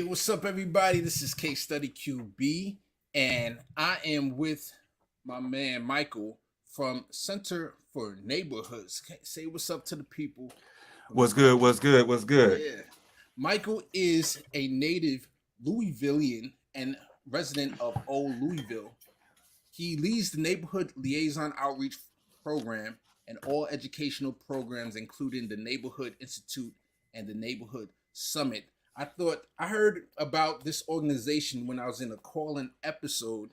What's up, everybody? This is Case Study QB, and I am with my man Michael from Center for Neighborhoods. Say what's up to the people. What's good? What's good? What's good? Yeah, Michael is a native Louisvillian and resident of Old Louisville. He leads the Neighborhood Liaison Outreach Program and all educational programs, including the Neighborhood Institute and the Neighborhood Summit. I heard about this organization when I was in a call-in episode,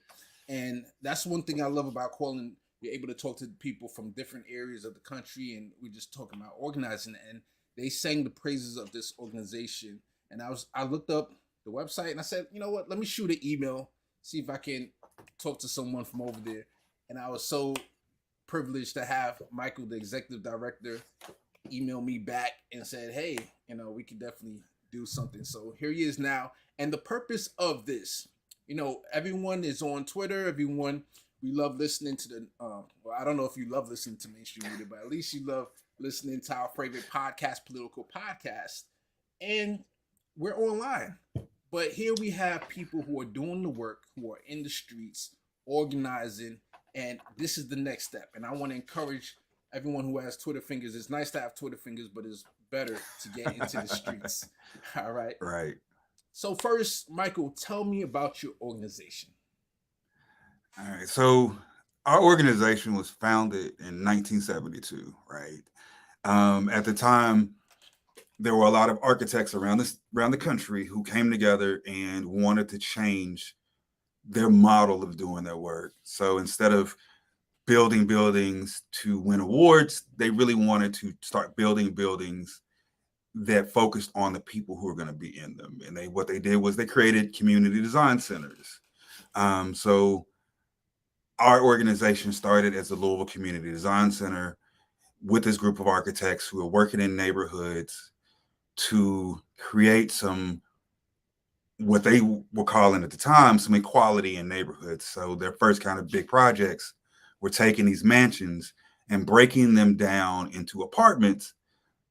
and that's one thing I love about calling. You're able to talk to people from different areas of the country, and we're just talking about organizing. And they sang the praises of this organization, and I looked up the website, and I said, you know what? Let me shoot an email, see if I can talk to someone from over there. And I was so privileged to have Michael, the executive director, email me back and said, hey, we could definitely do something. So here he is now. And the purpose of this, everyone is on Twitter. We love listening to well, I don't know if you love listening to mainstream media, but at least you love listening to our favorite podcast, Political Podcast. And we're online. But here we have people who are doing the work, who are in the streets, organizing, and this is the next step. And I want to encourage everyone who has Twitter fingers. It's nice to have Twitter fingers, but it's better to get into the streets. All right. Right. So first, Michael, tell me about your organization. All right. So our organization was founded in 1972, right? At the time, there were a lot of architects around the country who came together and wanted to change their model of doing their work. So instead of building buildings to win awards, they really wanted to start building buildings that focused on the people who are going to be in them. And what they did was they created community design centers. So our organization started as the Louisville Community Design Center with this group of architects who are working in neighborhoods to create what they were calling at the time some equality in neighborhoods. So their first kind of big projects were taking these mansions and breaking them down into apartments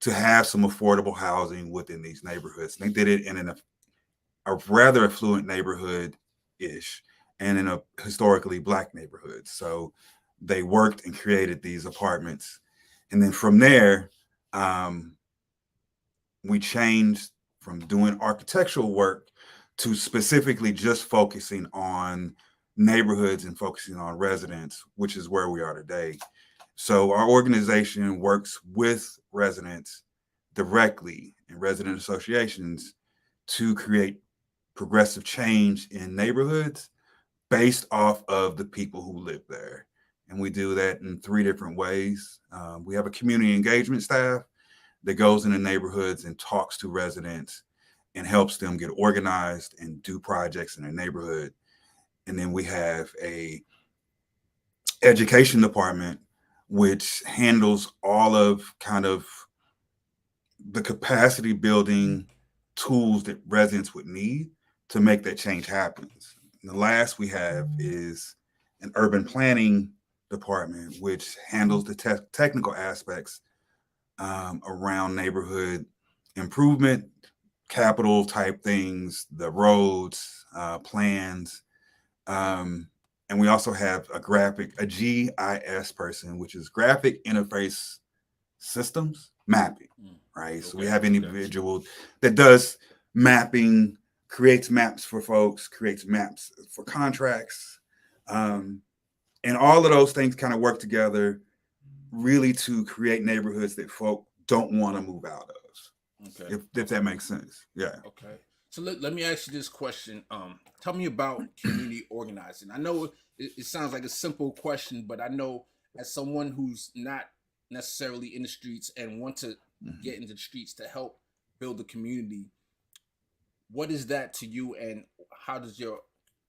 to have some affordable housing within these neighborhoods. They did it in a rather affluent neighborhood-ish and in a historically Black neighborhood. So they worked and created these apartments. And then from there, we changed from doing architectural work to specifically just focusing on neighborhoods and focusing on residents, which is where we are today. So our organization works with residents directly and resident associations to create progressive change in neighborhoods based off of the people who live there. And we do that in 3 different ways. We have a community engagement staff that goes into neighborhoods and talks to residents and helps them get organized and do projects in their neighborhood. And then we have a education department, which handles all of kind of the capacity building tools that residents would need to make that change happen. And the last we have is an urban planning department, which handles the technical aspects around neighborhood improvement, capital type things, the roads, plans. And we also have a GIS person, which is graphic interface systems mapping, right? Okay, so we have an individual that does mapping, creates maps for folks, creates maps for contracts. And all of those things kind of work together really to create neighborhoods that folk don't want to move out of. Okay. If that makes sense. Yeah. Okay. So let me ask you this question. Tell me about community organizing. I know it sounds like a simple question, but I know as someone who's not necessarily in the streets and want to get into the streets to help build a community, what is that to you, and how does your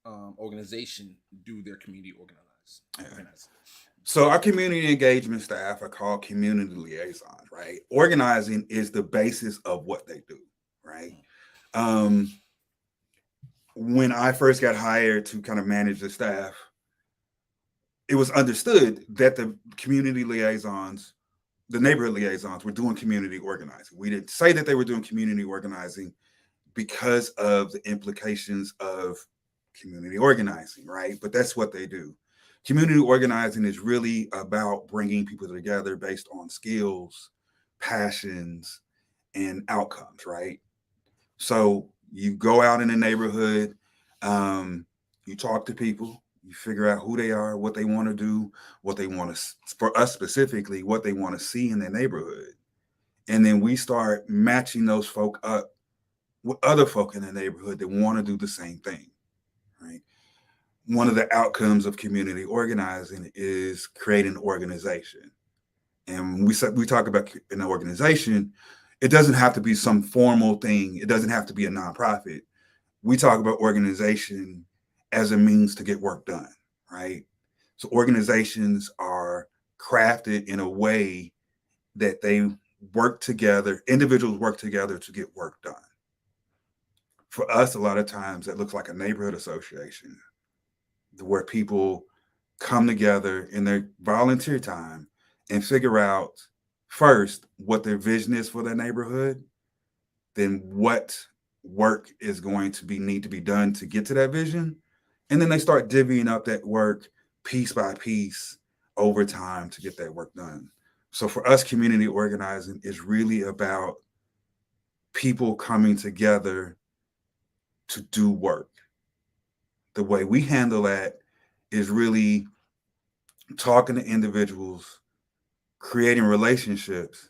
organization do their community organizing? So our community engagement staff are called community liaisons, right? Organizing is the basis of what they do, right? When I first got hired to kind of manage the staff, it was understood that the community liaisons, the neighborhood liaisons, were doing community organizing. We didn't say that they were doing community organizing because of the implications of community organizing, right? But that's what they do. Community organizing is really about bringing people together based on skills, passions, and outcomes, right? So you go out in the neighborhood, um, you talk to people, you figure out who they are, what they want to do, what they want to, for us specifically, what they want to see in their neighborhood. And then we start matching those folk up with other folk in the neighborhood that want to do the same thing, right? One of the outcomes of community organizing is creating an organization. And when we talk about an organization, it doesn't have to be some formal thing. It doesn't have to be a nonprofit. We talk about organization as a means to get work done, right? So organizations are crafted in a way that they work together, individuals work together to get work done. For us, a lot of times that looks like a neighborhood association where people come together in their volunteer time and figure out first what their vision is for their neighborhood, then what work is going to be need to be done to get to that vision, and then they start divvying up that work piece by piece over time to get that work done. So for us, community organizing is really about people coming together to do work. The way we handle that is really talking to individuals, creating relationships,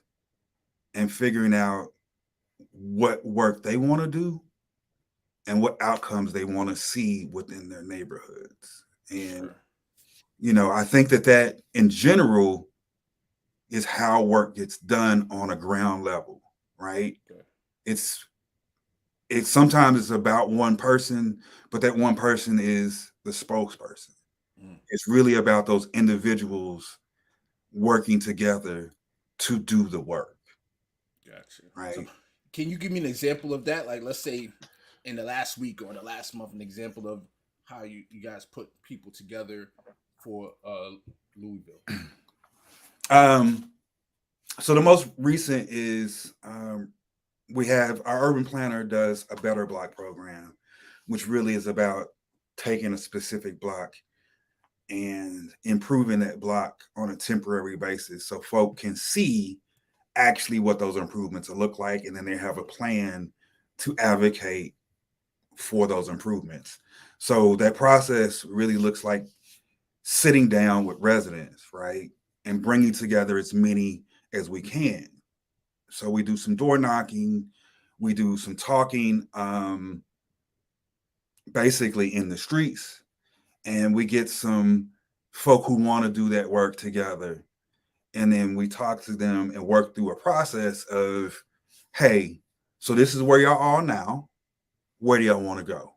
and figuring out what work they want to do and what outcomes they want to see within their neighborhoods. And, Sure. I think that in general is how work gets done on a ground level, right? Okay. It's it's sometimes it's about one person, but that one person is the spokesperson. Mm, It's really about those individuals working together to do the work, gotcha. So, right? can you give me an example of that? Like, let's say in the last week or the last month, an example of how you guys put people together for Louisville. Um, so the most recent is we have our urban planner does a better block program, which really is about taking a specific block and improving that block on a temporary basis so folk can see actually what those improvements will look like, and then they have a plan to advocate for those improvements. So that process really looks like sitting down with residents, right, and bringing together as many as we can. So we do some door knocking, we do some talking, basically in the streets, and we get some folk who want to do that work together. And then we talk to them and work through a process of, hey, so this is where y'all are now. Where do y'all want to go?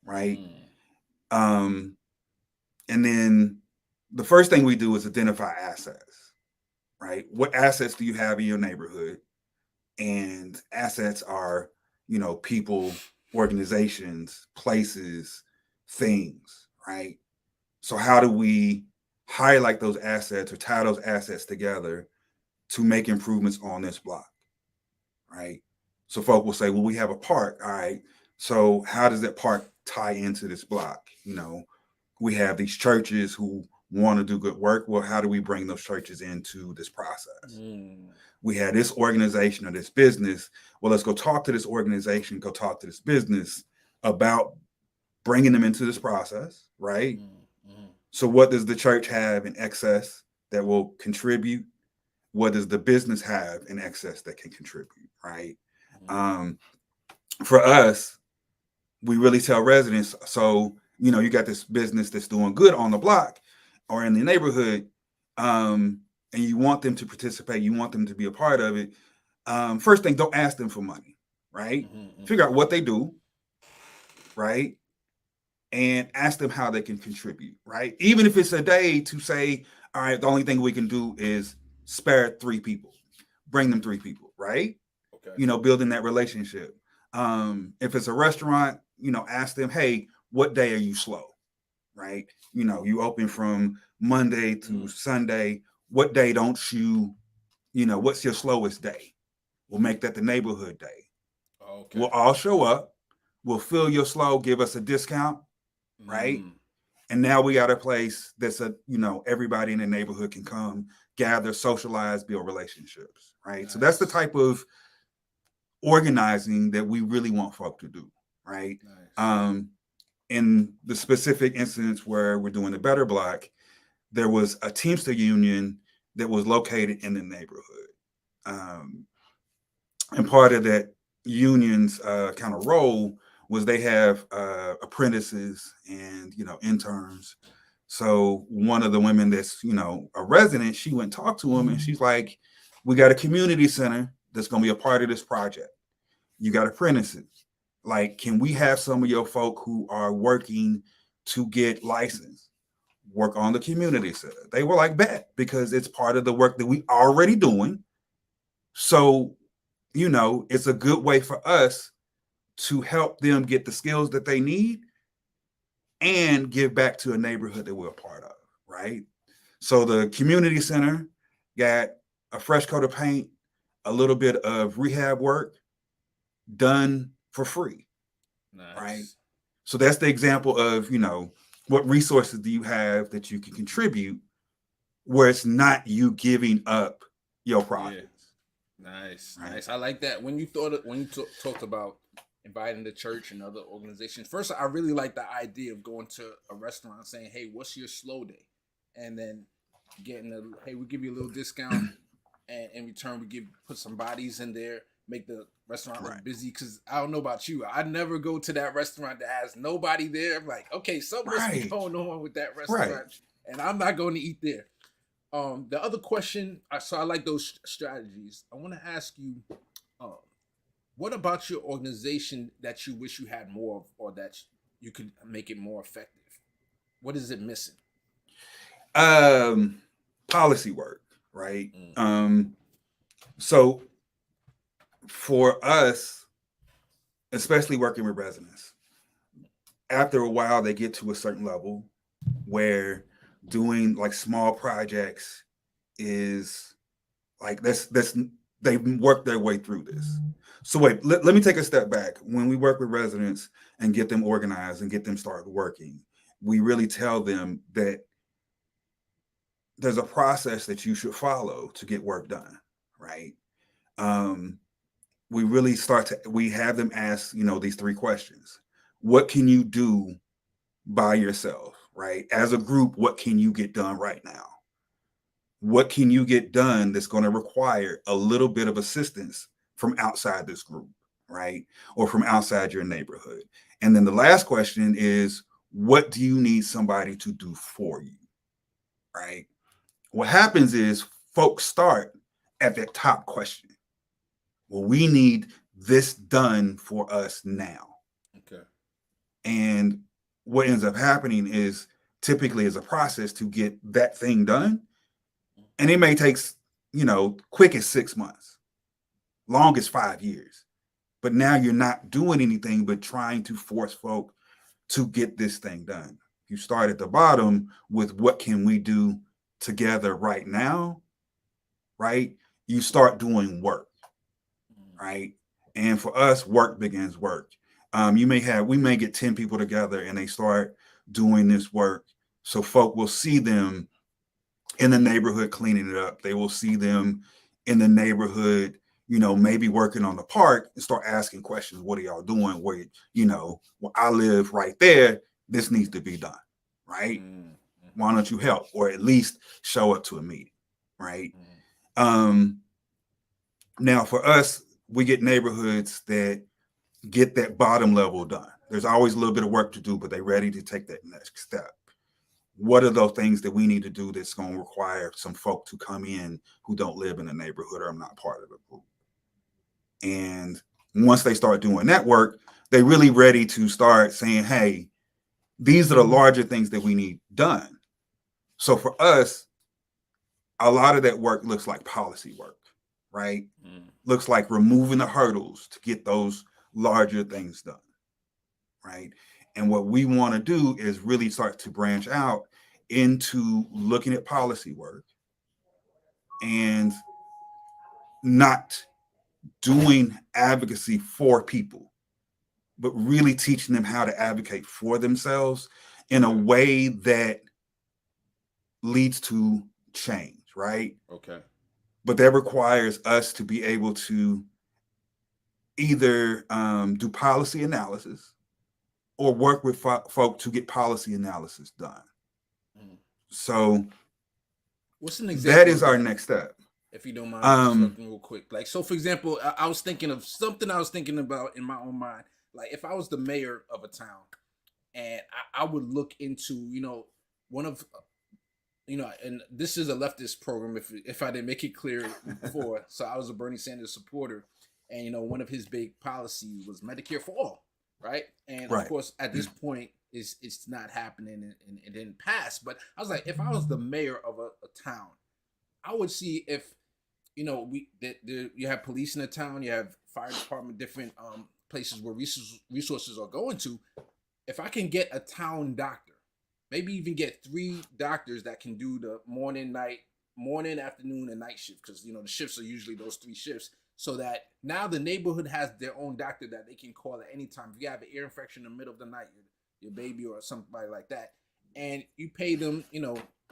Right. Mm, Um, and then the first thing we do is identify assets, right? What assets do you have in your neighborhood? And assets are, people, organizations, places, things, right? So how do we highlight those assets or tie those assets together to make improvements on this block, right? So folk will say, well, we have a park. All right. So how does that park tie into this block? We have these churches who want to do good work. Well, how do we bring those churches into this process? mm, We had this organization or this business. Well, let's go talk to this organization, go talk to this business about bringing them into this process, right? mm, mm, So, what does the church have in excess that will contribute? What does the business have in excess that can contribute, right? mm, Um, for us, we really tell residents, so, you got this business that's doing good on the block or in the neighborhood, and you want them to participate, you want them to be a part of it. First thing, don't ask them for money, right? mhm, Figure mhm. out what they do, right? And ask them how they can contribute, right? Even if it's a day to say, all right, the only thing we can do is spare 3 people, bring them 3 people, right? Okay. Building that relationship. If it's a restaurant, ask them, hey, what day are you slow, right? You open from Monday to Mm, Sunday. What day don't you, what's your slowest day? We'll make that the neighborhood day, Okay. We'll all show up. We'll fill your slow, give us a discount, right? Mm, And now we got a place that's everybody in the neighborhood can come, gather, socialize, build relationships, right? So that's the nice. type of organizing that we really want folk to do, right? Nice. Um, in the specific instance where we're doing the Better Block, there was a Teamster union that was located in the neighborhood. Um, and part of that union's kind of role was they have apprentices and interns. So one of the women that's a resident, she went and talked to him, and she's like, "We got a community center that's going to be a part of this project. You got apprentices. Like, can we have some of your folk who are working to get licensed work on the community center?" They were like, "Bet," because it's part of the work that we already doing. So it's a good way for us to help them get the skills that they need and give back to a neighborhood that we're a part of, right? So the community center got a fresh coat of paint, a little bit of rehab work done for free, right? Nice. So that's the example of, what resources do you have that you can contribute where it's not you giving up your Yeah. profits, Nice. right? Nice. I like that. When you talked about inviting the church and other organizations. First, I really like the idea of going to a restaurant and saying, "Hey, what's your slow day?" And then getting "Hey, we give you a little discount, and in return, we put some bodies in there, make the restaurant Right. look busy." Because I don't know about you, I never go to that restaurant that has nobody there. I'm like, okay, something must be Right. going on with that Right. restaurant, and I'm not going to eat there. The other question, so I like those strategies. I want to ask you, um, what about your organization that you wish you had more of, or that you could make it more effective? What is it missing? Um, Policy work, right? Mm, So for us, especially working with residents, after a while they get to a certain level where doing like small projects is like that's they've worked their way through this. So wait, let me take a step back. When we work with residents and get them organized and get them started working, we really tell them that there's a process that you should follow to get work done, right? Um, we really we have them ask, these three questions. What can you do by yourself, right? As a group, what can you get done right now? What can you get done that's going to require a little bit of assistance from outside this group, right? Or from outside your neighborhood? And then the last question is, what do you need somebody to do for you, right? What happens is folks start at that top question. Well, we need this done for us now. okay. And what ends up happening is typically is a process to get that thing done. And it may take, quick as 6 months, long as 5 years. But now you're not doing anything but trying to force folk to get this thing done. You start at the bottom with what can we do together right now, right? You start doing work, Mm, right? And for us, work begins work. We may get 10 people together and they start doing this work. So folk will see them in the neighborhood cleaning it up. They will see them in the neighborhood, maybe working on the park and start asking questions. What are y'all doing? Where I live right there, this needs to be done, right? mm, Why don't you help or at least show up to a meeting, right? mm, Um, Now for us, we get neighborhoods that get that bottom level done. There's always a little bit of work to do, but they're ready to take that next step. What are those things that we need to do that's going to require some folk to come in who don't live in the neighborhood or are not part of the group? And once they start doing that work, they're really ready to start saying, hey, these are the larger things that we need done. So for us, a lot of that work looks like policy work, right? mm. Looks like removing the hurdles to get those larger things done, right? And what we want to do is really start to branch out into looking at policy work and not doing advocacy for people, but really teaching them how to advocate for themselves in a way that leads to change, right? Okay. But that requires us to be able to either do policy analysis or work with folk to get policy analysis done. Mm. So What's an that example is of our that, next step. if you don't mind Um, interrupting real quick? Like, so for example, I was thinking of something I was thinking about in my own mind. Like, if I was the mayor of a town, and I would look into, one of, and this is a leftist program. If I didn't make it clear before, so I was a Bernie Sanders supporter, and one of his big policies was Medicare for all, right? And of right. course, at this point, it's not happening, and it didn't pass. But I was like, if I was the mayor of a town, I would see if you have police in the town, you have fire department, different places where resources are going to. If I can get a town doctor, maybe even get 3 doctors that can do the morning, afternoon, and night shift, because the shifts are usually those 3 shifts. So that now the neighborhood has their own doctor that they can call at any time. If you have an ear infection in the middle of the night, your baby or somebody like that, and you pay them,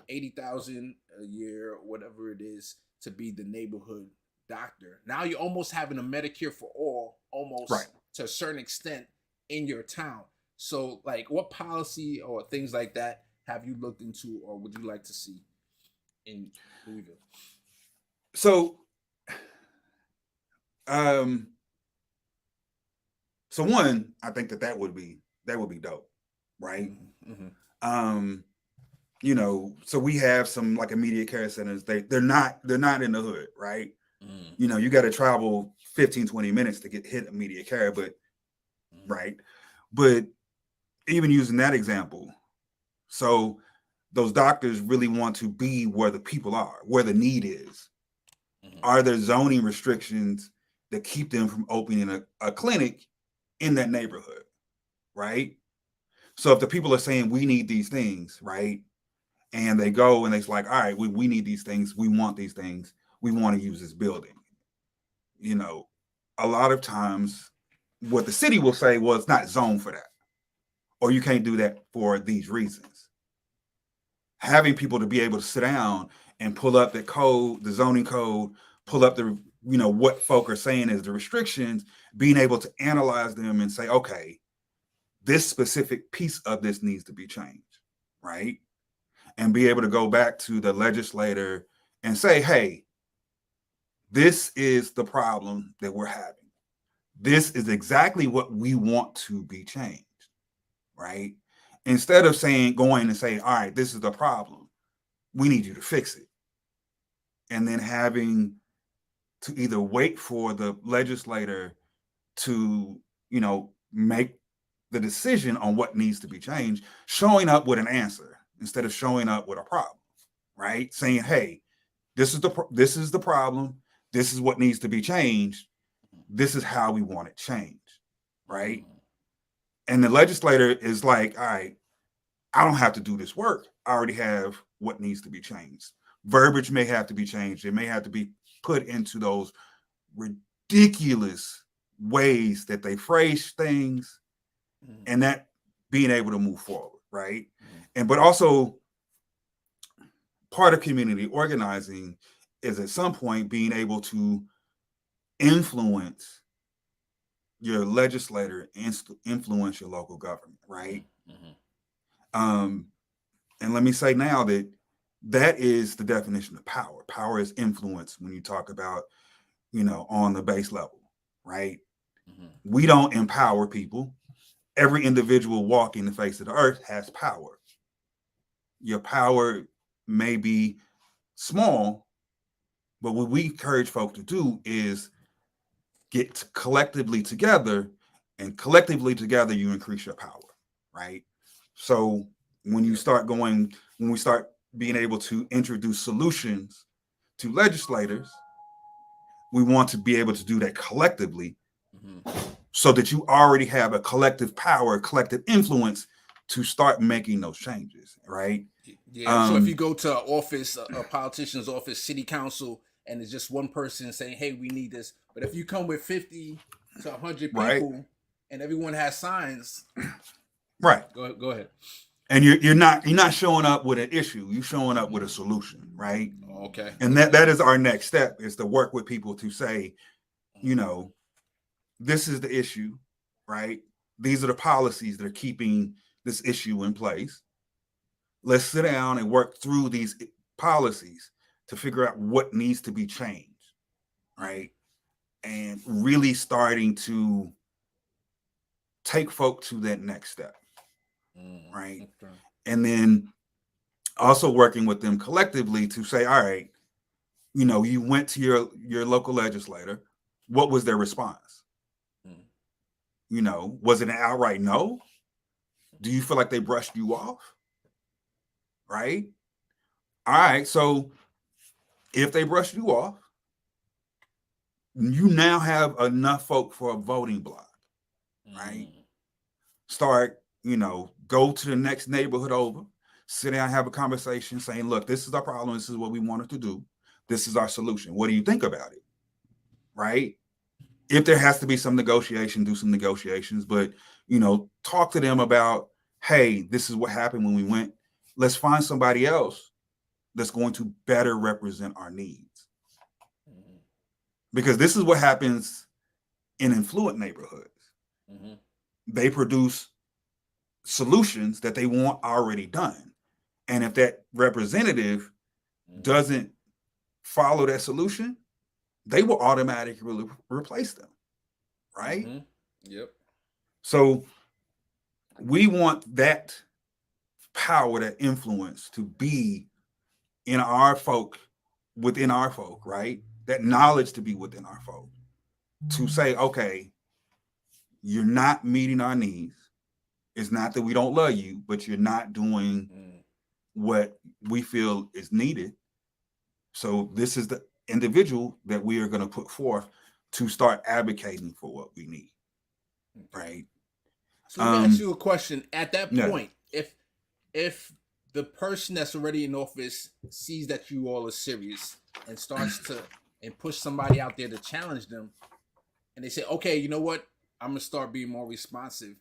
80,000 a year or whatever it is to be the neighborhood doctor. Now you're almost having a Medicare for all, Right. almost to a certain extent in your town. So, like, what policy or things like that have you looked into, or would you like to see in Louisville? So, um, so one, I think that would be dope, right? Mm-hmm. Um, so we have some like immediate care centers. They're not in the hood, right? Mm-hmm. You got to travel 15, 20 minutes to get hit immediate care, but right. But even using that example, so those doctors really want to be where the people are, where the need is. Mm-hmm. Are there zoning restrictions that keep them from opening a clinic in that neighborhood, right? So if the people are saying we need these things, right? And they go and it's like, all right, we need these things, we want these things, we want to use this building. A lot of times what the city will say, well, it's not zoned for that, or you can't do that for these reasons. Having people to be able to sit down and pull up the code, the zoning code, pull up the, what folk are saying is the restrictions, being able to analyze them and say, okay, this specific piece of this needs to be changed, right? And be able to go back to the legislator and say, hey, this is the problem that we're having. This is exactly what we want to be changed, right? Instead of going and saying, all right, this is the problem, we need you to fix it. And then having to either wait for the legislator to, make the decision on what needs to be changed, showing up with an answer instead of showing up with a problem, right? Saying, hey, this is the problem. This is what needs to be changed. This is how we want it changed, right? And the legislator is like, all right, I don't have to do this work. I already have what needs to be changed. Verbiage may have to be changed. It may have to be put into those ridiculous ways that they phrase things, and that being able to move forward, right? And but also part of community organizing is at some point being able to influence your legislator, influence your local government, right? And let me say now that is the definition of power. Power is influence when you talk about, on the base level, right? We don't empower people. Every individual walking the face of the earth has power. Your power may be small, but what we encourage folks to do is get collectively together, and collectively together you increase your power, right? So when we start being able to introduce solutions to legislators, we want to be able to do that collectively, so that you already have a collective power, collective influence to start making those changes, right? Yeah, I'm sure if you go to an office, a politician's office, city council, and it's just one person saying, "Hey, we need this." But if you come with 50 to 100 Right. people and everyone has signs, Right. go ahead. And you're not showing up with an issue. You're showing up with a solution, right? Okay. And that is our next step, is to work with people to say, you know, this is the issue, right? These are the policies that are keeping this issue in place. Let's sit down and work through these policies to figure out what needs to be changed, right? And really starting to take folk to that next step, right? Okay. And then also working with them collectively to say, all right, you went to your local legislator. What was their response? Was it an outright no? Do you feel like they brushed you off? Right? All right. So if they brushed you off, you now have enough folk for a voting block, right? Start, go to the next neighborhood over, sit down, have a conversation saying, look, this is our problem. This is what we wanted to do. This is our solution. What do you think about it? Right? If there has to be some negotiation, do some negotiations, but, talk to them about, hey, this is what happened when we went. Let's find somebody else that's going to better represent our needs. Because this is what happens in influent neighborhoods. They produce solutions that they want already done. And if that representative doesn't follow that solution, they will automatically replace them. Right? Yep. So we want that power, that influence to be in our folk, within our folk, right? That knowledge to be within our folk, to say, okay, you're not meeting our needs. It's not that we don't love you, but you're not doing what we feel is needed. So this is the individual that we are going to put forth to start advocating for what we need. Right? So let me ask you a question. At that Yeah. point, if the person that's already in office sees that you all are serious and starts to and push somebody out there to challenge them, and they say, okay, you know what, I'm gonna start being more responsive.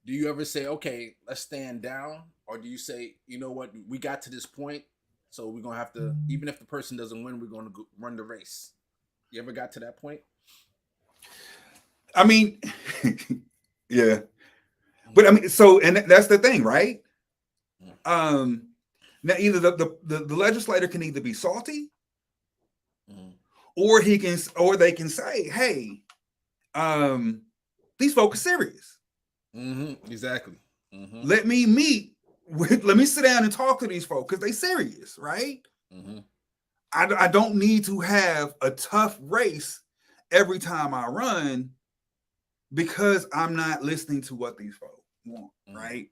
Do you ever say, okay, let's stand down, or do you say, you know what, we got to this point, so we're gonna have to, even if the person doesn't win, we're gonna run the race? You ever got to that point? I mean, yeah. But I mean, so, and that's the thing, right? Now either the legislator can either be salty, or they can say, hey, these folks are serious. Exactly. Let me sit down and talk to these folks because they serious, right? I don't need to have a tough race every time I run because I'm not listening to what these folks want, right?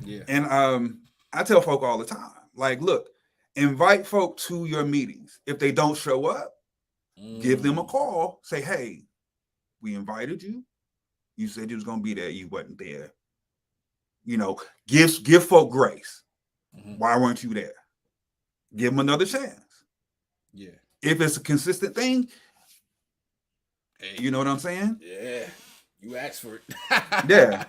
Yeah. And I tell folk all the time, like, look, invite folk to your meetings. If they don't show up, give them a call. Say, hey, we invited you. You said you was gonna be there. You wasn't there. Give folk grace. Why weren't you there? Give them another chance. Yeah. If it's a consistent thing, hey, you know what I'm saying? Yeah. You asked for it. Yeah.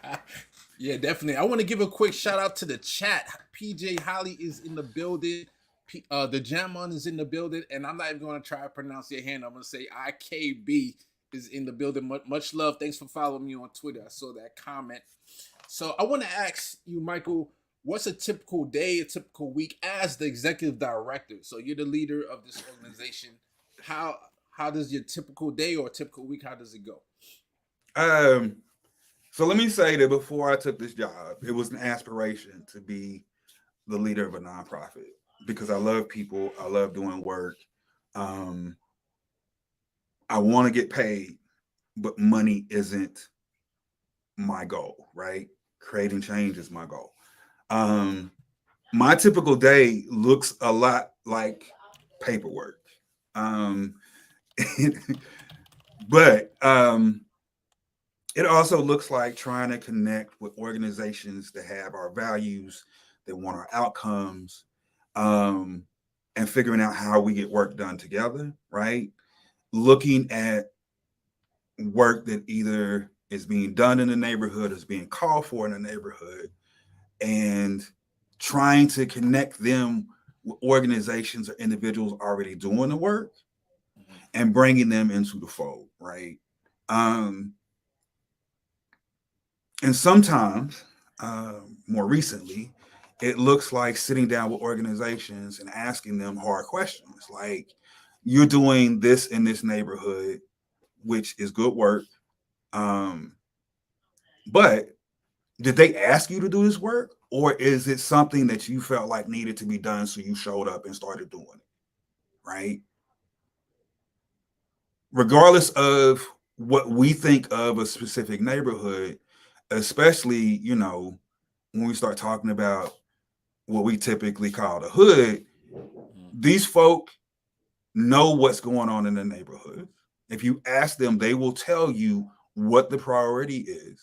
Yeah, definitely. I want to give a quick shout out to the chat. PJ Holly is in the building. The Jamon is in the building, and I'm not even going to try to pronounce your hand. I'm going to say IKB is in the building. Much love. Thanks for following me on Twitter. I saw that comment. So I want to ask you, Michael, what's a typical day, a typical week as the executive director? So you're the leader of this organization. How does your typical day or typical week, how does it go? So let me say that before I took this job, it was an aspiration to be the leader of a nonprofit because I love people. I love doing work. I want to get paid, but money isn't my goal, right? Creating change is my goal. My typical day looks a lot like paperwork. But it also looks like trying to connect with organizations that have our values, that want our outcomes, and and figuring out how we get work done together, right? Looking at work that either is being done in the neighborhood, is being called for in the neighborhood, and trying to connect them with organizations or individuals already doing the work Mm-hmm. and bringing them into the fold, right? Um, and sometimes, more recently, it looks like sitting down with organizations and asking them hard questions like, you're doing this in this neighborhood, which is good work. Um, but did they ask you to do this work? Or is it something that you felt like needed to be done? So you showed up and started doing it, right? Regardless of what we think of a specific neighborhood, especially, when we start talking about what we typically call the hood, Mm-hmm. these folk know what's going on in the neighborhood. If you ask them, they will tell you what the priority is.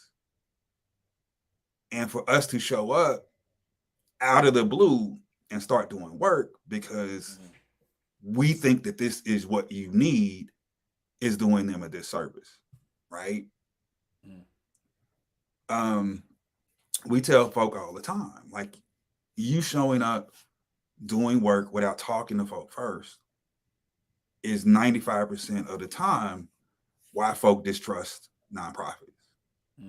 And for us to show up out of the blue and start doing work because Mm-hmm. we think that this is what you need is doing them a disservice, right? Mm-hmm. Um, we tell folk all the time, like, you showing up doing work without talking to folk first is 95% of the time why folk distrust nonprofits,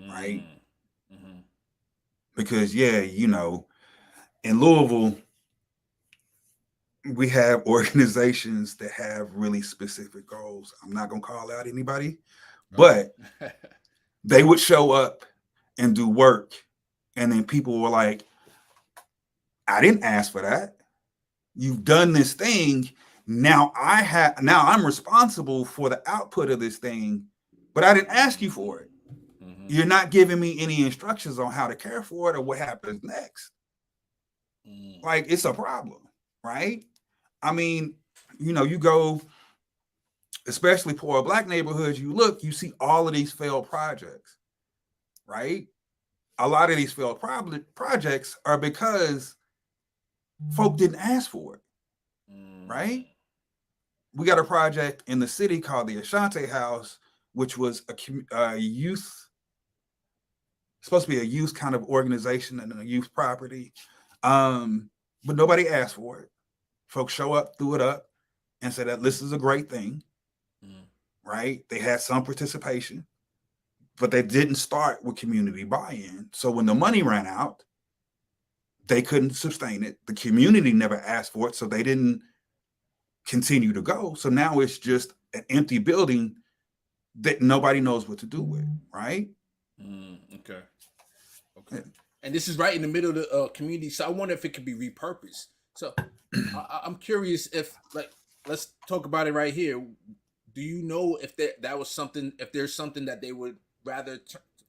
right? Mm-hmm. Because yeah, in Louisville, we have organizations that have really specific goals. I'm not gonna call out anybody, Okay. but they would show up and do work, and then people were like, I didn't ask for that. You've done this thing. Now I'm responsible for the output of this thing, but I didn't ask you for it. Mm-hmm. You're not giving me any instructions on how to care for it or what happens next. Mm-hmm. Like, it's a problem, right? I mean, you go, especially poor black neighborhoods, you see all of these failed projects, right? A lot of these failed projects are because folk didn't ask for it, right? We got a project in the city called the Ashante House, which was a youth, supposed to be a youth kind of organization and a youth property. But nobody asked for it. Folks show up, threw it up, and said that this is a great thing, Mm-hmm. right? They had some participation, but they didn't start with community buy-in. So when the money ran out, they couldn't sustain it. The community never asked for it, so they didn't continue to go. So now it's just an empty building that nobody knows what to do with, right? Okay. Okay. And this is right in the middle of the community, so I wonder if it could be repurposed. So I'm curious if, like, let's talk about it right here. Do you know if that was something, if there's something that they would rather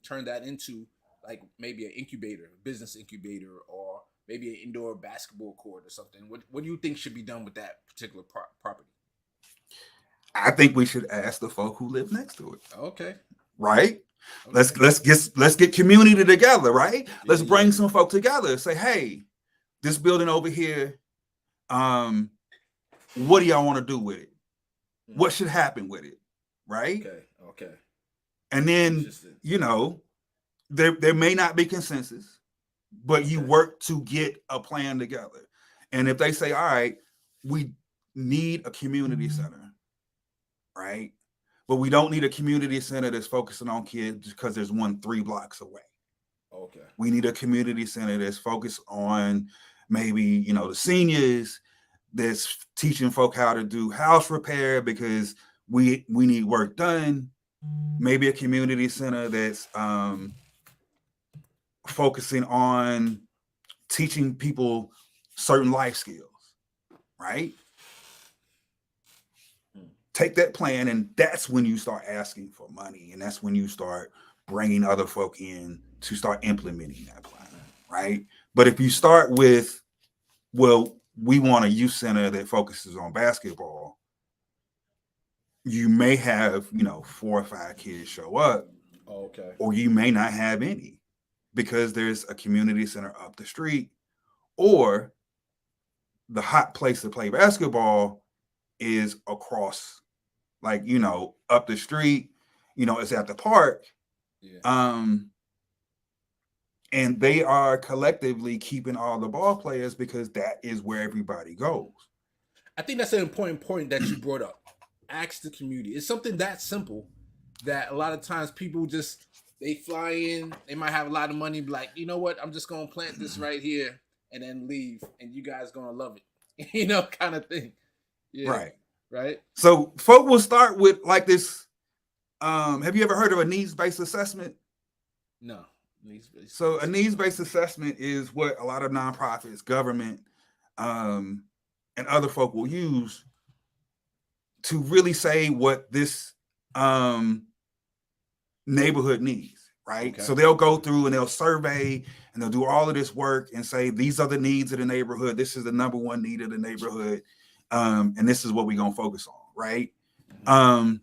turn that into, like maybe an incubator, business incubator, or maybe an indoor basketball court or something? What do you think should be done with that particular property? I think we should ask the folk who live next to it, Okay. right? Okay. Let's get community together, right? Yeah. Let's Yeah. bring some folk together. Say, hey, this building over here, um, what do y'all want to do with it? What should happen with it, right? Okay. Okay. And then, Interesting. there may not be consensus, but you Okay. work to get a plan together. And if they say, all right, we need a community center, right? But we don't need a community center that's focusing on kids because there's one 3 blocks away. Okay. We need a community center that's focused on maybe, the seniors, that's teaching folk how to do house repair because we need work done. Maybe a community center that's focusing on teaching people certain life skills, right? Hmm. Take that plan, and that's when you start asking for money, and that's when you start bringing other folk in to start implementing that plan, right? But if you start with, well, we want a youth center that focuses on basketball, you may have 4 or 5 kids show up, Okay. or you may not have any because there's a community center up the street, or the hot place to play basketball is across, like, up the street, it's at the park. Yeah. Um, and they are collectively keeping all the ball players because that is where everybody goes. I think that's an important point that you brought up. Ask the community. It's something that simple that a lot of times people just they fly in, they might have a lot of money, be like, you know what, I'm just gonna plant this right here and then leave, and you guys gonna love it. Kind of thing. Yeah. Right. Right? So folk will start with like this. Have you ever heard of a needs-based assessment? No. Needs-based So a assessment. needs-based assessment is what a lot of nonprofits, government, um, and other folk will use to really say what this um, neighborhood needs, right? Okay. So they'll go through and they'll survey and they'll do all of this work and say, these are the needs of the neighborhood. This is the number one need of the neighborhood. And this is what we're going to focus on, right? Mm-hmm. Um,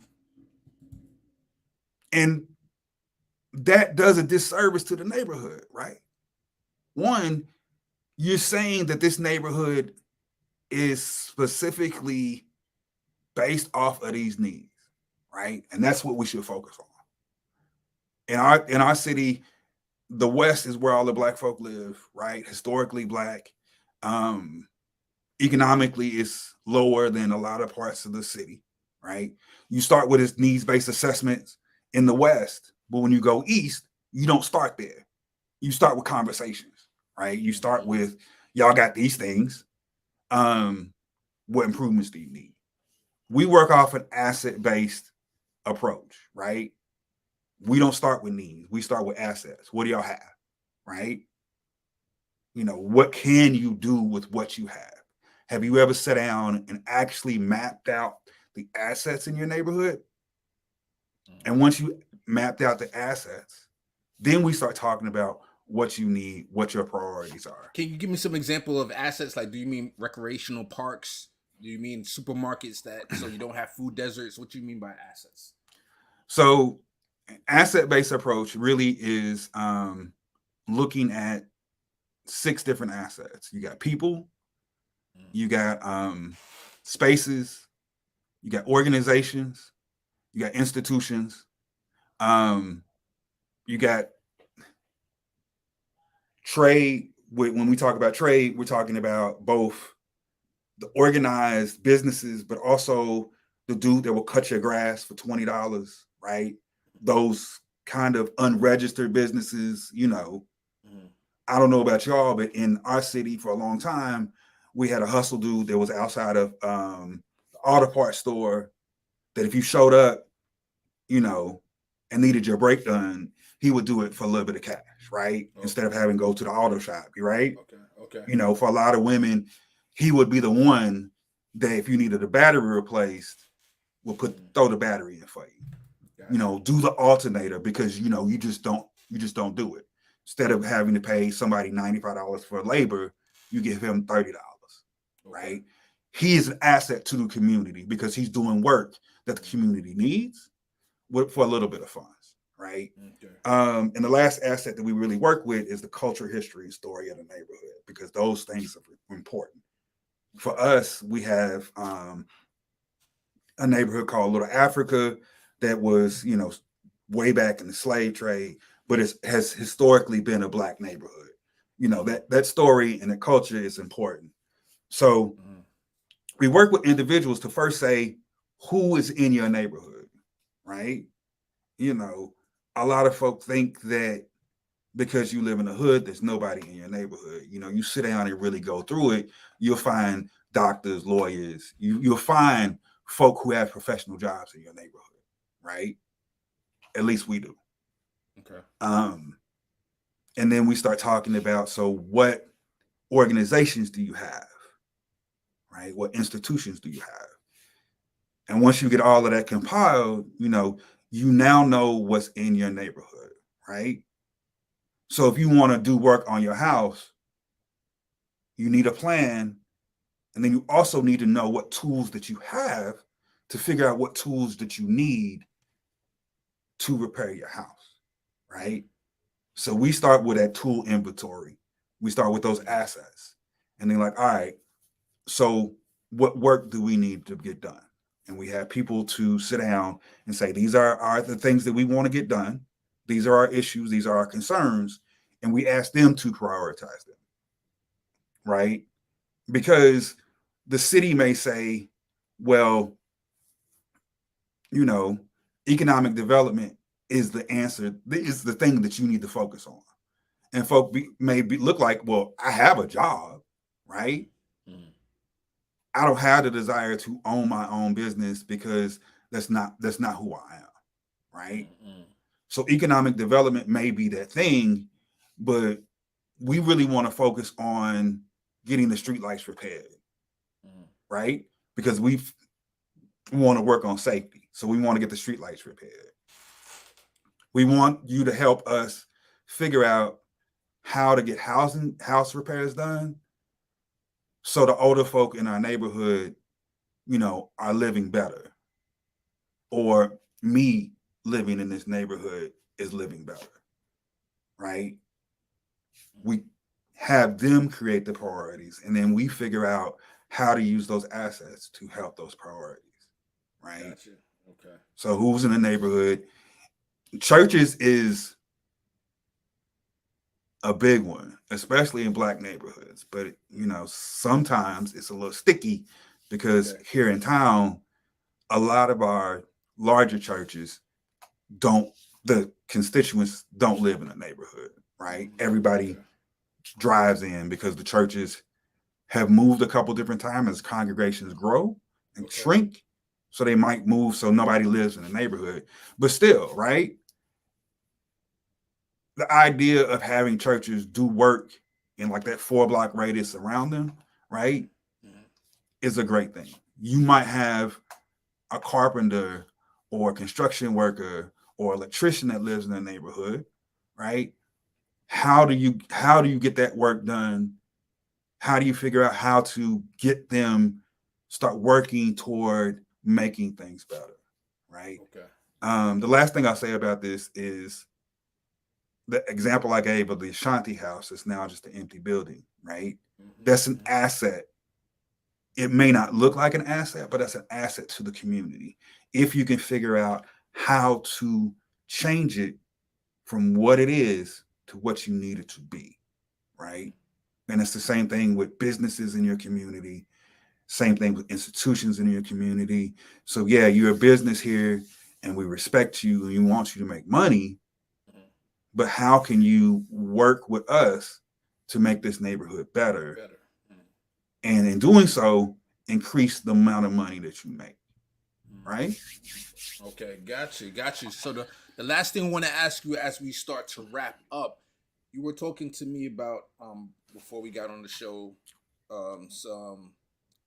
and that does a disservice to the neighborhood, right? One, you're saying that this neighborhood is specifically based off of these needs, right? And that's what we should focus on. In our city, the West is where all the Black folk live, right? Historically Black. Um, Economically, it's lower than a lot of parts of the city, right? You start with its needs-based assessments in the West, but when you go East, you don't start there. You start with conversations, right? You start with, y'all got these things. What improvements do you need? We work off an asset-based approach, right? We don't start with needs. We start with assets. What do y'all have, right? What can you do with what you have? Have you ever sat down and actually mapped out the assets in your neighborhood? And once you mapped out the assets, then we start talking about what you need, what your priorities are. Can you give me some example of assets? Like, do you mean recreational parks? Do you mean supermarkets that so you don't have food deserts? What do you mean by assets? So, asset-based approach really is looking at 6 different assets. You got people, you got spaces, you got organizations, you got institutions, you got trade. When we talk about trade, we're talking about both the organized businesses, but also the dude that will cut your grass for $20, right? Those kind of unregistered businesses, Mm-hmm. I don't know about y'all, but in our city for a long time, we had a hustle dude that was outside of the auto parts store that if you showed up, and needed your brake done, he would do it for a little bit of cash, right? Okay. Instead of having to go to the auto shop, right? Okay. For a lot of women, he would be the one that if you needed a battery replaced, will throw the battery in for you. Gotcha. Do the alternator because you just don't do it. Instead of having to pay somebody $95 for labor, you give him $30, right? He is an asset to the community because he's doing work that the community needs for a little bit of funds, right? Okay. And the last asset that we really work with is the culture, history, and story of the neighborhood because those things are important. For us, we have a neighborhood called Little Africa that was, way back in the slave trade, but it has historically been a Black neighborhood. That story and the culture is important. So we work with individuals to first say, who is in your neighborhood, right? A lot of folks think that because you live in the hood, there's nobody in your neighborhood. You sit down and really go through it, you'll find doctors, lawyers, you'll find folk who have professional jobs in your neighborhood, right? At least we do. Okay. And then we start talking about, so what organizations do you have, right? What institutions do you have? And once you get all of that compiled, you now know what's in your neighborhood, right? So if you want to do work on your house, you need a plan. And then you also need to know what tools that you have to figure out what tools that you need to repair your house, right? So we start with that tool inventory. We start with those assets. And then like, all right, So what work do we need to get done? And we have people to sit down and say, these are the things that we want to get done. These are our issues. These are our concerns. And we ask them to prioritize them, right? Because the city may say, well, you know, economic development is the answer, is the thing that you need to focus on. And look like, well, I have a job, right? Mm. I don't have the desire to own my own business because that's not who I am, right? Mm-mm. So economic development may be that thing, but we really want to focus on getting the streetlights repaired, Mm. right? Because we want to work on safety, so we want to get the streetlights repaired. We want you to help us figure out how to get house repairs done, so the older folk in our neighborhood, are living better, or me living in this neighborhood is living better, right? We have them create the priorities, and then we figure out how to use those assets to help those priorities, right? Gotcha. Okay. So who's in the neighborhood? Churches is a big one, especially in Black neighborhoods. But sometimes it's a little sticky because Okay. here in town, a lot of our larger churches don't, the constituents don't live in the neighborhood, right? Everybody Okay. drives in because the churches have moved a couple different times as congregations grow and Okay. shrink. So they might move so nobody lives in the neighborhood. But still, right? The idea of having churches do work in like that 4 block radius around them, right, Mm. is a great thing. You might have a carpenter or a construction worker or electrician that lives in the neighborhood, right? How do you get that work done? How do you figure out how to get them start working toward making things better, right? Okay. The last thing I'll say about this is the example I gave of the Ashanti house is now just an empty building, right? That's an Mm-hmm. asset. It may not look like an asset, but that's an asset to the community. If you can figure out how to change it from what it is to what you need it to be, right? And it's the same thing with businesses in your community, same thing with institutions in your community. So, yeah, you're a business here and we respect you and we want you to make money, Mm-hmm. but how can you work with us to make this neighborhood better? Better. Mm. And in doing so, increase the amount of money that you make, Mm. right? Okay, got you, got you. So the last thing I want to ask you as we start to wrap up, you were talking to me about before we got on the show, some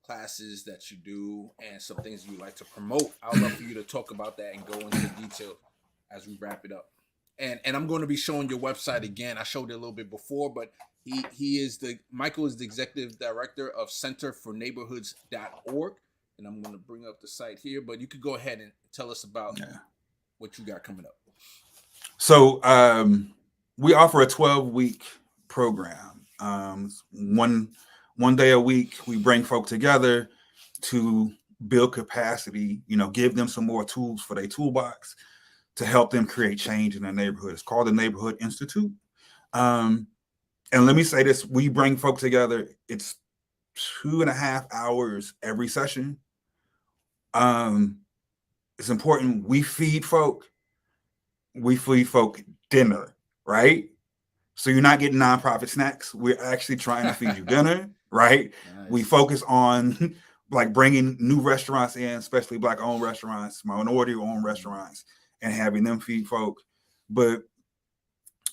classes that you do and some things you like to promote. I would love for you to talk about that and go into detail as we wrap it up. And I'm going to be showing your website again. I showed it a little bit before, but he is the Michael is the executive director of centerforneighborhoods.org, and I'm going to bring up the site here, but you could go ahead and tell us about Yeah. what you got coming up. So we offer a 12-week program. One day a week, we bring folk together to build capacity. Give them some more tools for their toolbox to help them create change in their neighborhood. It's called the Neighborhood Institute. Um, and let me say this: we bring folk together. It's 2.5 hours every session. Um, it's important. We feed folk dinner, right? So you're not getting nonprofit snacks. We're actually trying to feed you dinner, right? We Nice. focus on like bringing new restaurants in, especially Black-owned restaurants, minority-owned Mm. restaurants, and having them feed folk. But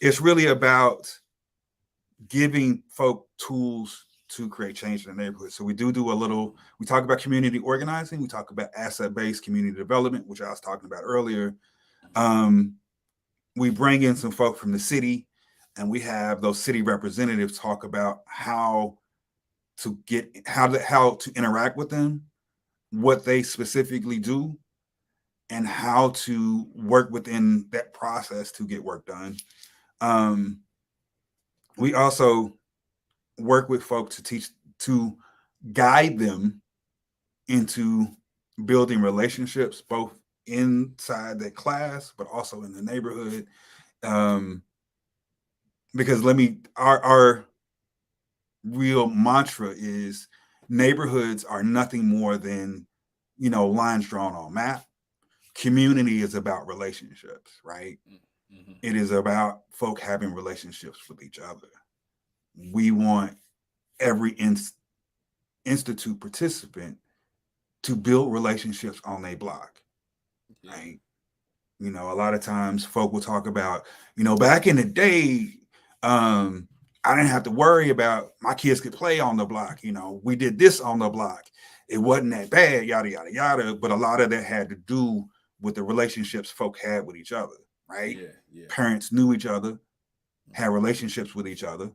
it's really about giving folk tools to create change in the neighborhood. So we do a little, we talk about community organizing, we talk about asset-based community development, which I was talking about earlier. Um, we bring in some folk from the city and we have those city representatives talk about how to interact with them, what they specifically do, and how to work within that process to get work done. Um, we also work with folk to teach to guide them into building relationships, both inside the class, but also in the neighborhood. Because our real mantra is neighborhoods are nothing more than, lines drawn on map. Community is about relationships, right? Mm-hmm. It is about folk having relationships with each other. We want every institute participant to build relationships on their block, right? A lot of times folk will talk about, back in the day, I didn't have to worry about my kids could play on the block. We did this on the block. It wasn't that bad, yada, yada, yada. But a lot of that had to do with the relationships folk had with each other, right? Yeah. Parents knew each other, had relationships with each other.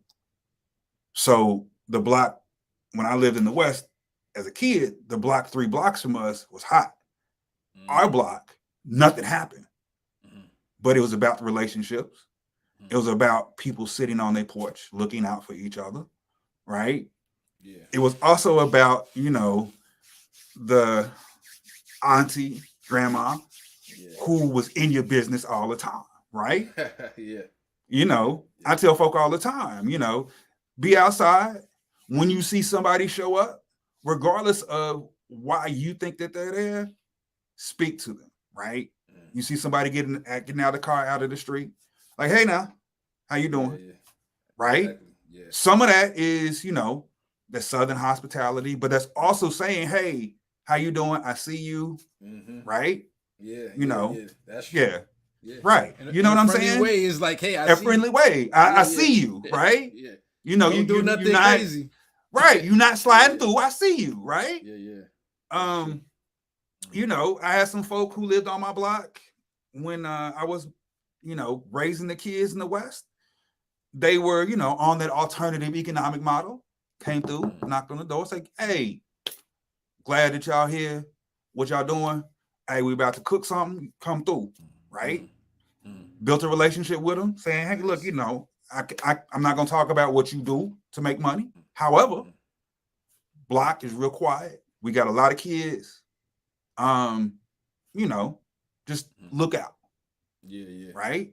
So the block, when I lived in the West as a kid, the block 3 blocks from us was hot. Our block, nothing happened. But it was about the relationships. It was about people sitting on their porch looking out for each other, right? Yeah. It was also about, the auntie, grandma, who was in your business all the time, right? Yeah. I tell folk all the time, be outside. When you see somebody show up, regardless of why you think that they're there, speak to them, right? You see somebody getting out of the car, out of the street, like, hey now, how you doing? Yeah. Right? Exactly. Yeah. Some of that is, the Southern hospitality, but that's also saying, hey, how you doing? I see you. Right? Yeah. That's true. Yeah. Right. You know in what a I'm friendly saying? way is like, hey, I A see friendly you. way. I see you, right? Yeah. Don't do nothing you're not crazy. right. You're not sliding through. I see you, right? Yeah. I had some folk who lived on my block when I was, raising the kids in the West. They were, on that alternative economic model, came through, knocked on the door, said, hey, glad that y'all here. What y'all doing? Hey, we about to cook something. Come through, right? Built a relationship with them, saying, hey, look, I'm not going to talk about what you do to make money. However, block is real quiet. We got a lot of kids. Just look out. Yeah. Right?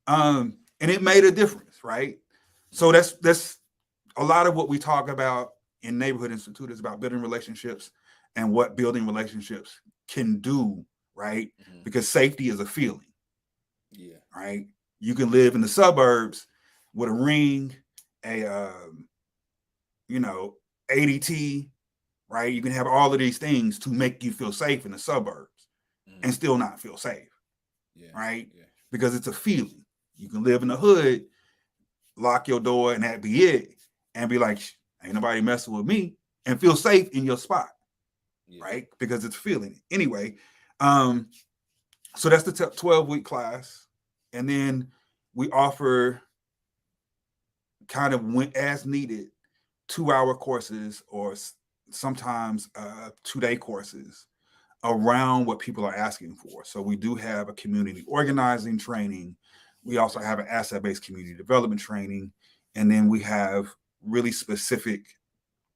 And it made a difference, right? So that's a lot of what we talk about in Neighborhood Institute is about building relationships and what building relationships can do, right? Because safety is a feeling. Yeah. Right? You can live in the suburbs with a ring, a ADT, right? You can have all of these things to make you feel safe in the suburbs and still not feel safe. Right? Yeah. Because it's a feeling. You can live in the hood, lock your door, and that be it, and be like, ain't nobody messing with me, and feel safe in your spot, right? Because it's feeling. Anyway, so that's the 12-week class, and then we offer kind of when as needed 2-hour courses or sometimes 2-day courses around what people are asking for. So we do have a community organizing training. We also have an asset-based community development training. And then we have really specific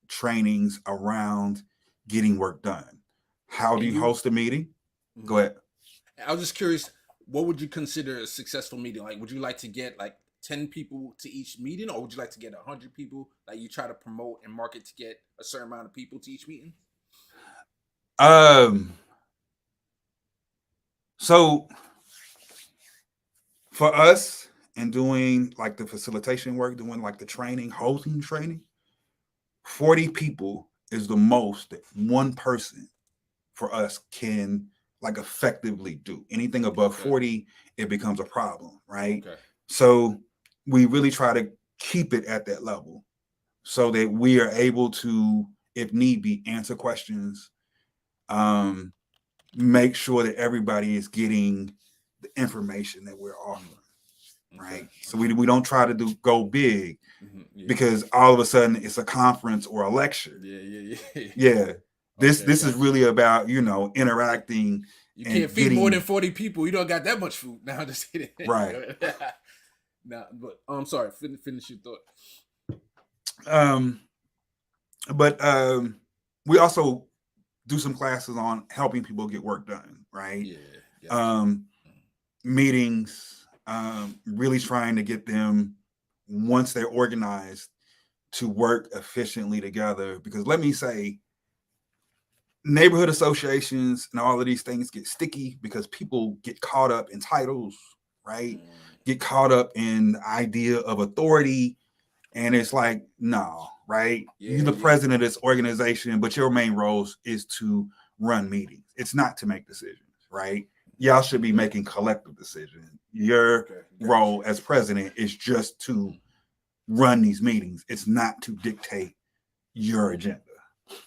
trainings around getting work done. How do you host a meeting? Go ahead. I was just curious, what would you consider a successful meeting? Like, would you like to get like 10 people to each meeting, or would you like to get 100 people? Like, you try to promote and market to get a certain amount of people to each meeting? So for us and doing like the facilitation work, doing like the training, hosting training, 40 people is the most that one person for us can like effectively do. Anything above 40, it becomes a problem, right? So we really try to keep it at that level so that we are able to, if need be, answer questions, make sure that everybody is getting the information that we're offering. Right. So we don't try to go big because all of a sudden it's a conference or a lecture. Yeah. This is really about, interacting. You can't feed more than 40 people. You don't got that much food. Now just kidding. Right. Now, but I'm sorry, finish your thought. But we also do some classes on helping people get work done, right? Yeah. Gotcha. Um, Meetings, really trying to get them, once they're organized, to work efficiently together. Because let me say, neighborhood associations and all of these things get sticky because people get caught up in titles, right? Mm. Get caught up in the idea of authority. And it's like, no, right? You're Yeah. the Yeah. president of this organization, but your main role is to run meetings. It's not to make decisions, right? Y'all should be Mm-hmm. making collective decisions. Your Okay. Gotcha. role as president is just to Mm. run these meetings. It's not to dictate your agenda.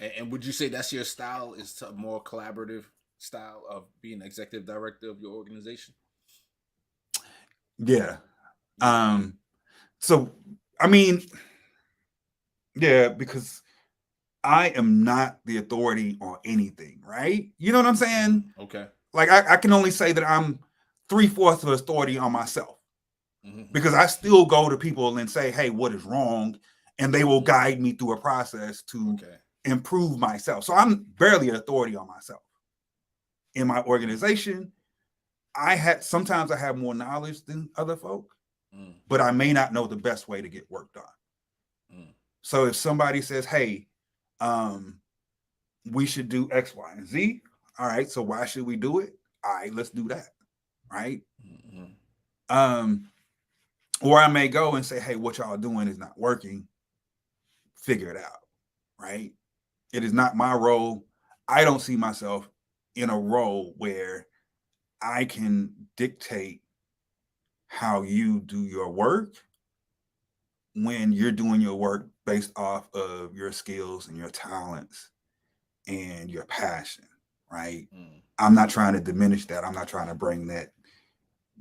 And would you say that's your style? Is a more collaborative style of being executive director of your organization? Yeah. Yeah. Um, so I mean, yeah, because I am not the authority on anything, right? You know what I'm saying? Okay. Like I can only say that I'm 3/4 of authority on myself, Mm-hmm. because I still go to people and say, hey, what is wrong? And they will Mm-hmm. guide me through a process to Okay. improve myself. So I'm barely an authority on myself. In my organization, sometimes I have more knowledge than other folk, Mm. but I may not know the best way to get work done. Mm. So if somebody says, hey, um, we should do X, Y, and Z, all right, so why should we do it? All right, let's do that. Right. Mm-hmm. Um, or I may go and say, hey, what y'all doing is not working. Figure it out. Right. It is not my role. I don't see myself in a role where I can dictate how you do your work when you're doing your work based off of your skills and your talents and your passion. Right. Mm. I'm not trying to diminish that. I'm not trying to bring that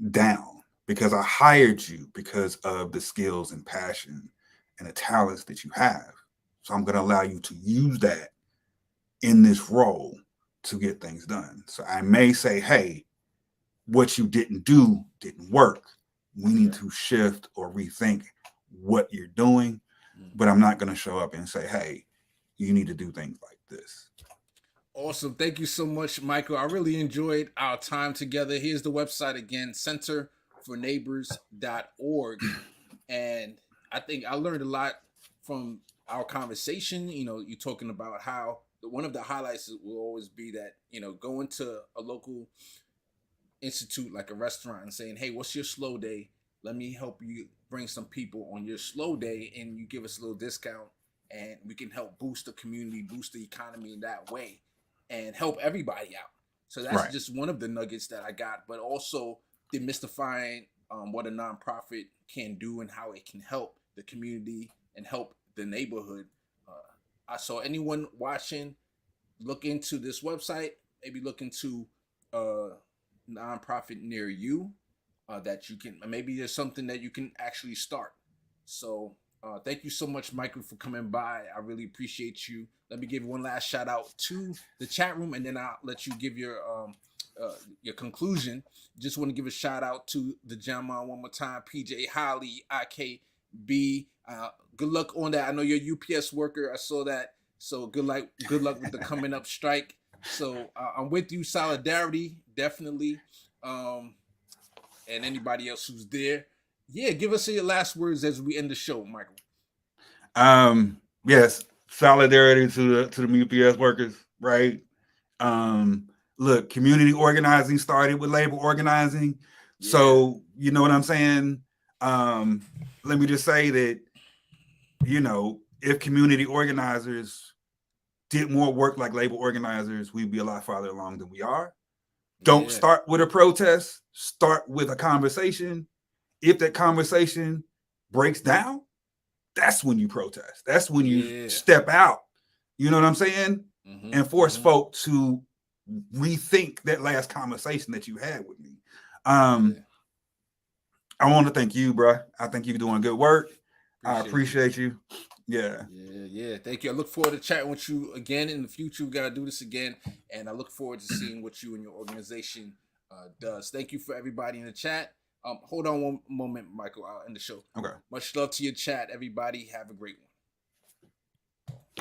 down, because I hired you because of the skills and passion and the talents that you have. So I'm going to allow you to use that in this role to get things done. So I may say, hey, what you didn't do didn't work. We need Okay. to shift or rethink what you're doing, Mm. but I'm not going to show up and say, hey, you need to do things like this. Awesome. Thank you so much, Michael. I really enjoyed our time together. Here's the website again, centerforneighbors.org. And I think I learned a lot from our conversation. You know, you talking about how one of the highlights will always be that, going to a local institute like a restaurant and saying, "Hey, what's your slow day? Let me help you bring some people on your slow day, and you give us a little discount, and we can help boost the community, boost the economy in that way, and help everybody out." So that's Right. just one of the nuggets that I got, but also demystifying what a nonprofit can do and how it can help the community and help the neighborhood. So anyone watching, look into this website. Maybe look into a nonprofit near you that you can. Maybe there's something that you can actually start. So thank you so much, Michael, for coming by. I really appreciate you. Let me give one last shout out to the chat room, and then I'll let you give your conclusion. Just want to give a shout out to the gentleman one more time, PJ Holly, IKB. Good luck on that. I know you're a UPS worker. I saw that. So good luck with the coming up strike. So I'm with you. Solidarity, definitely. Um, and anybody else who's there. Yeah, give us your last words as we end the show, Michael. Yes, solidarity to the UPS workers, right? Um, Look, community organizing started with labor organizing. Yeah, So, you know what I'm saying? Um, Let me just say that, if community organizers did more work like labor organizers, we'd be a lot farther along than we are. Don't yeah, start with a protest, start with a conversation. If that conversation breaks down, that's when you protest. That's when you yeah. step out. You know what I'm saying? Mm-hmm, And force mm-hmm. folk to rethink that last conversation that you had with me. Yeah, I want to thank you, bro. I think you're doing good work. I appreciate you. appreciate you. Yeah. Yeah, yeah. Thank you. I look forward to chatting with you again in the future. We got to do this again. And I look forward to seeing what you and your organization does. Thank you for everybody in the chat. Hold on one moment, Michael. I'll end the show. Okay. Much love to your chat, everybody. Have a great one.